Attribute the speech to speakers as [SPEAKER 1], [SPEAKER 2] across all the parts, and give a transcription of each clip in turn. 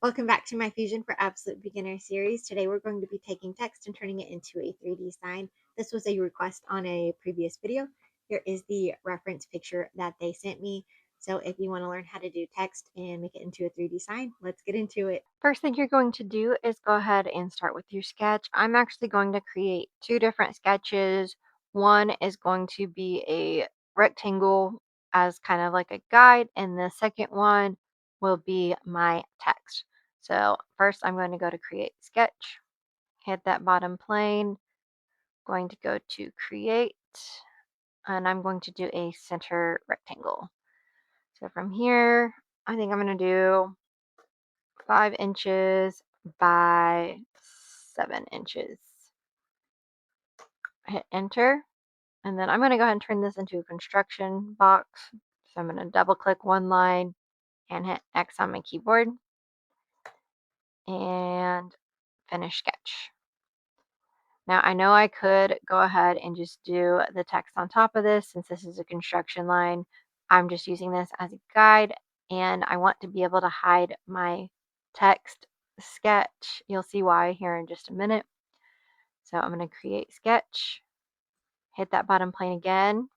[SPEAKER 1] Welcome back to my Fusion for Absolute Beginner series. Today we're going to be taking text and turning it into a 3D sign. This was a request on a previous video. Here is the reference picture that they sent me. So if you want to learn how to do text and make it into a 3D sign, let's get into it.
[SPEAKER 2] First thing you're going to do is go ahead and start with your sketch. I'm actually going to create two different sketches. One is going to be a rectangle as kind of like a guide, and the second one will be my text. So first I'm going to go to create sketch, hit that bottom plane, going to go to create, and I'm going to do a center rectangle. So from here, I think I'm going to do 5 inches by 7 inches. Hit enter, and then I'm going to go ahead and turn this into a construction box. So I'm going to double click one line and hit X on my keyboard and finish sketch. Now I know I could go ahead and just do the text on top of this since this is a construction line. I'm just using this as a guide, and I want to be able to hide my text sketch. You'll see why here in just a minute. So I'm going to create sketch, hit that bottom plane again,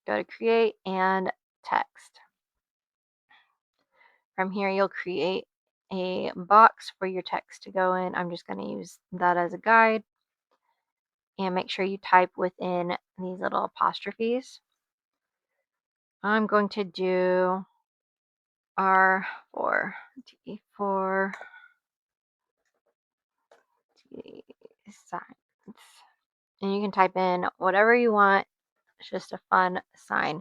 [SPEAKER 2] go to create and text. From here, you'll create a box for your text to go in. I'm just going to use that as a guide, and make sure you type within these little apostrophes. I'm going to do R4, T4, T signs. And you can type in whatever you want. It's just a fun sign.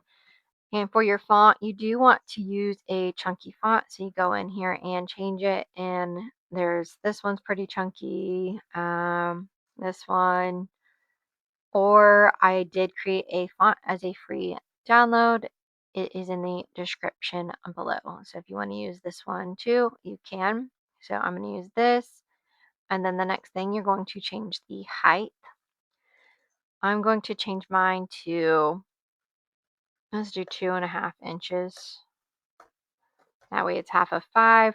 [SPEAKER 2] And for your font, you do want to use a chunky font. So you go in here and change it. And this one's pretty chunky. This one. Or I did create a font as a free download. It is in the description below. So if you want to use this one too, you can. So I'm going to use this. And then the next thing, you're going to change the height. I'm going to change mine to, let's do 2.5 inches. That way it's half of 5,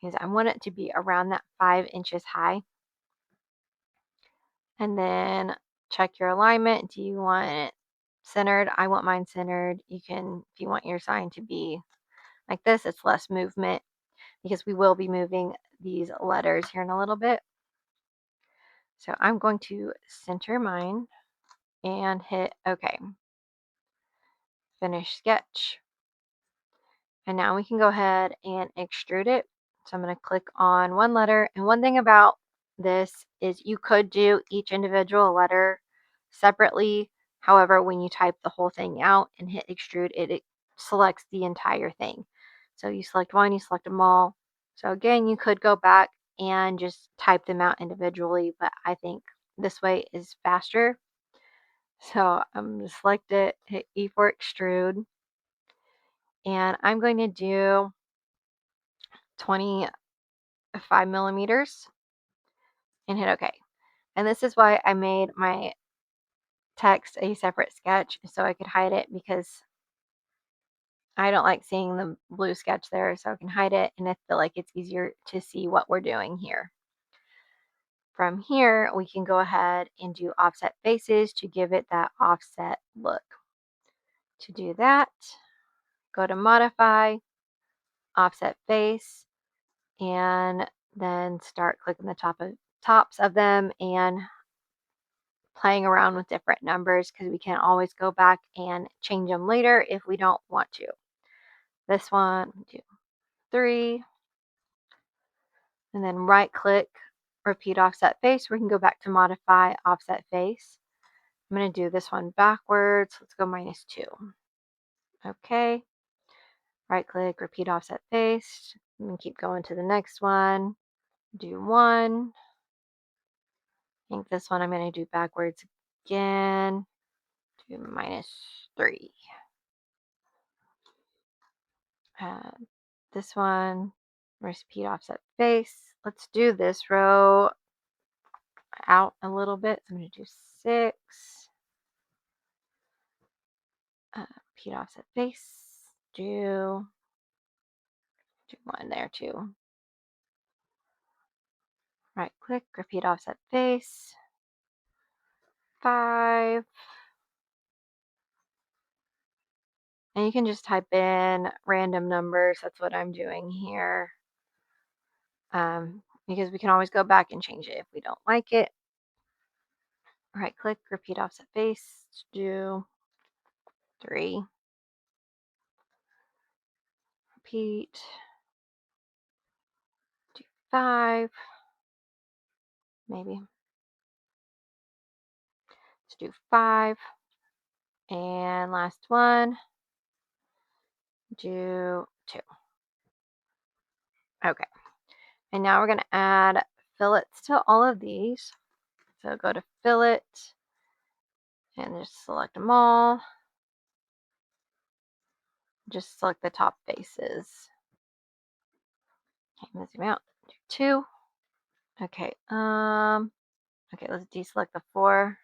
[SPEAKER 2] because I want it to be around that 5 inches high. And then check your alignment. Do you want it centered? I want mine centered. You can, if you want your sign to be like this, it's less movement because we will be moving these letters here in a little bit. So I'm going to center mine and hit OK. Finish sketch. And now we can go ahead and extrude it. So I'm going to click on one letter. And one thing about this is you could do each individual letter separately. However, when you type the whole thing out and hit extrude, it selects the entire thing. So you select one, you select them all. So again, you could go back and just type them out individually, but I think this way is faster. So I'm going to select it, hit E for extrude, and I'm going to do 25 millimeters and hit OK. And this is why I made my text a separate sketch so I could hide it, because I don't like seeing the blue sketch there, so I can hide it and I feel like it's easier to see what we're doing here. From here, we can go ahead and do offset faces to give it that offset look. To do that, go to modify, offset face, and then start clicking the tops of them and playing around with different numbers, because we can always go back and change them later if we don't want to. This one, 2, 3, and then right click, repeat offset face. We can go back to modify offset face. I'm going to do this one backwards. Let's go -2. Okay. Right click, repeat offset face. I'm going to keep going to the next one. Do 1. I think this one I'm going to do backwards again. Do -3. This one, repeat offset face. Let's do this row out a little bit. So I'm going to do 6. Repeat offset face. Do 1 there too. Right click, repeat offset face, 5. And you can just type in random numbers. That's what I'm doing here. Because we can always go back and change it if we don't like it. Right click, repeat offset face, do 3. Repeat, do 5. Maybe. Let's do 5. And last one, do 2. Okay. And now we're going to add fillets to all of these. So go to fillet and just select them all. Just select the top faces. Okay, let's zoom out. Do 2. Okay. Okay, let's deselect the 4.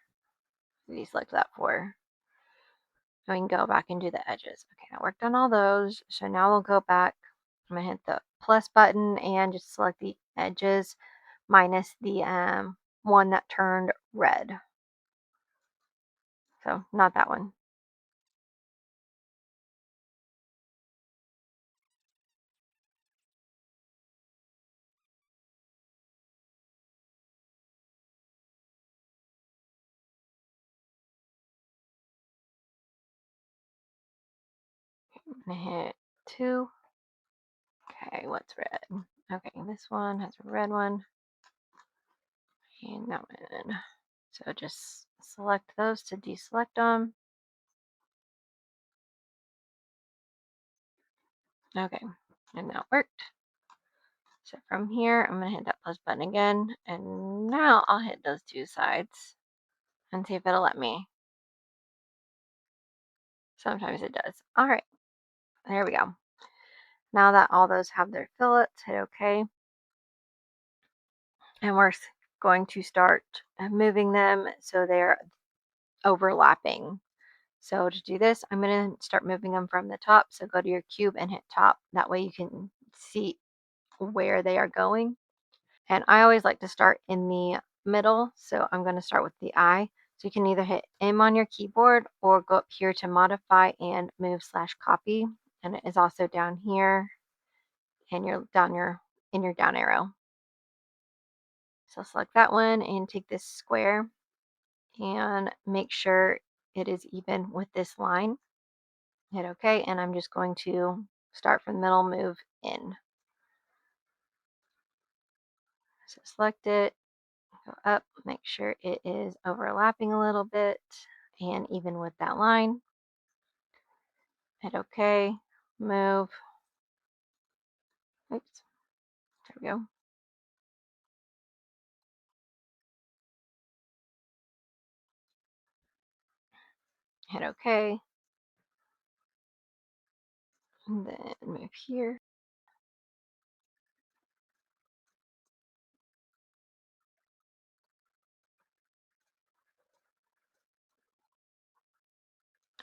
[SPEAKER 2] Deselect that 4. And we can go back and do the edges. Okay, I worked on all those. So now we'll go back. I'm gonna hit the plus button and just select the edges minus the one that turned red. So not that one. I'm gonna hit 2. Okay, what's red? Okay, this one has a red one. And that one. So just select those to deselect them. Okay, and that worked. So from here, I'm gonna hit that plus button again. And now I'll hit those 2 sides and see if it'll let me. Sometimes it does. All right, there we go. Now that all those have their fillets, hit OK. And we're going to start moving them so they're overlapping. So to do this, I'm going to start moving them from the top. So go to your cube and hit top. That way you can see where they are going. And I always like to start in the middle. So I'm going to start with the eye. So you can either hit M on your keyboard or go up here to modify and move/copy. And it is also down here and you're down in your down arrow. So select that one and take this square and make sure it is even with this line. Hit OK, and I'm just going to start from the middle, move in. So select it, go up, make sure it is overlapping a little bit and even with that line. Hit OK, move. Oops, there we go. Hit OK, and then move here.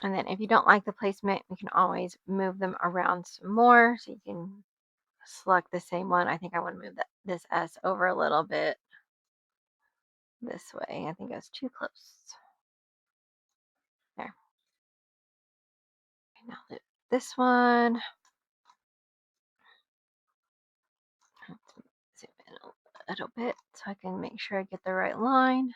[SPEAKER 2] And then if you don't like the placement, we can always move them around some more. So you can select the same one. I think I want to move this S over a little bit this way. I think I was too close. There. Okay, now loop this one. Zoom in a little bit so I can make sure I get the right line.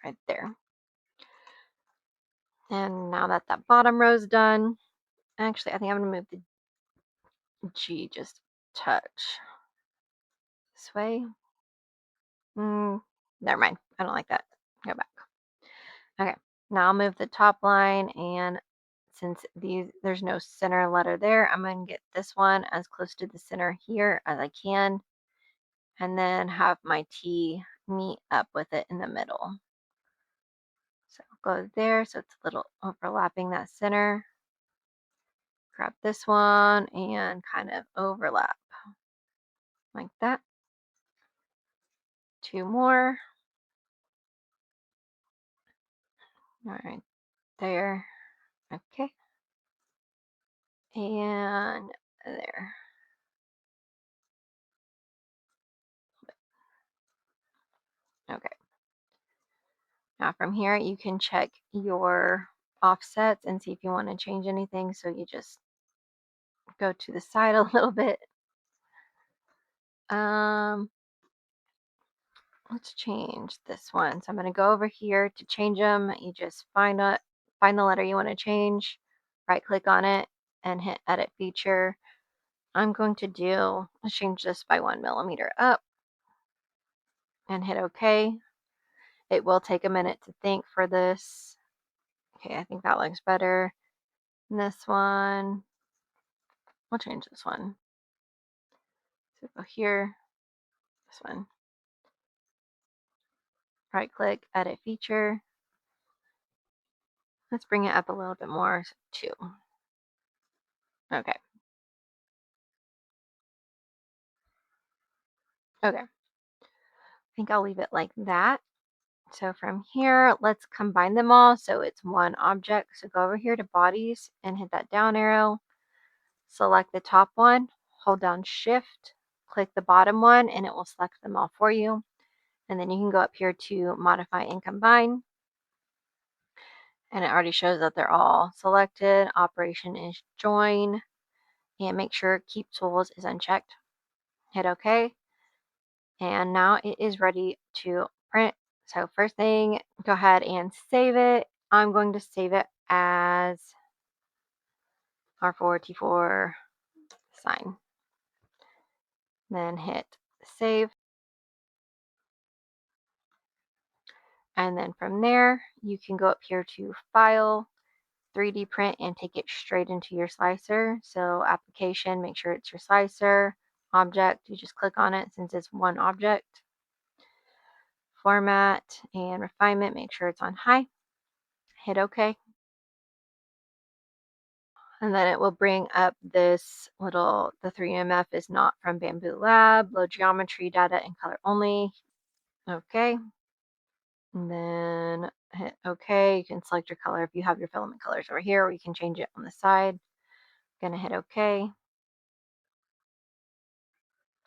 [SPEAKER 2] Right there. And now that that bottom row is done, actually, I think I'm going to move the G just a touch this way. Never mind. I don't like that. Go back. Okay. Now I'll move the top line, and since there's no center letter there, I'm going to get this one as close to the center here as I can, and then have my T meet up with it in the middle. So go there, so it's a little overlapping that center. Grab this one and kind of overlap like that. 2 more. All right, there. Okay. And there. Now from here, you can check your offsets and see if you want to change anything. So you just go to the side a little bit. Um, let's change this one. So I'm going to go over here to change them. You just find the letter you want to change, right click on it, and hit edit feature. I'm going to let's change this by 1 millimeter up and hit OK. It will take a minute to think for this. Okay, I think that looks better. And this one, we'll change this one. So go here, this one, right click, edit feature. Let's bring it up a little bit more, 2. Okay, okay. I think I'll leave it like that. So from here, let's combine them all so it's one object. So go over here to bodies and hit that down arrow. Select the top one, hold down shift, click the bottom one, and it will select them all for you. And then you can go up here to modify and combine. And it already shows that they're all selected. Operation is join. And make sure keep tools is unchecked. Hit OK. And now it is ready to print. So first thing, go ahead and save it. I'm going to save it as R4T4 sign. Then hit save. And then from there, you can go up here to File, 3D Print, and take it straight into your slicer. So application, make sure it's your slicer. Object, you just click on it since it's one object. Format and refinement, make sure it's on high. Hit OK. And then it will bring up this little, the 3MF is not from Bamboo Lab, low geometry data and color only. Okay. And then hit OK. You can select your color if you have your filament colors over here, or you can change it on the side. Gonna hit OK.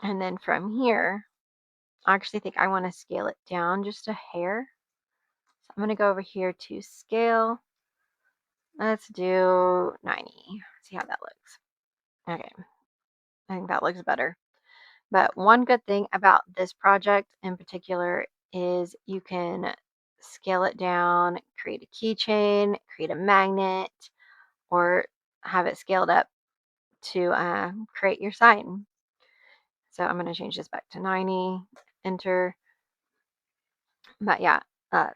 [SPEAKER 2] And then from here, I actually think I want to scale it down just a hair. So I'm gonna go over here to scale. Let's do 90. See how that looks. Okay. I think that looks better. But one good thing about this project in particular is you can scale it down, create a keychain, create a magnet, or have it scaled up to create your sign. So I'm going to change this back to 90, enter. But yeah, uh,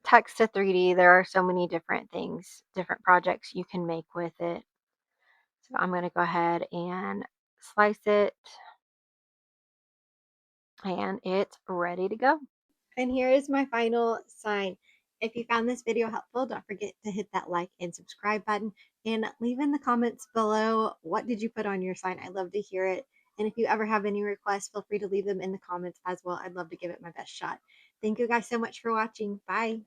[SPEAKER 2] text to 3D, there are so many different things, different projects you can make with it. So I'm going to go ahead and slice it, and it's ready to go.
[SPEAKER 1] And here is my final sign. If you found this video helpful, don't forget to hit that like and subscribe button and leave in the comments below what did you put on your sign. I'd love to hear it. And if you ever have any requests, feel free to leave them in the comments as well. I'd love to give it my best shot. Thank you guys so much for watching. Bye.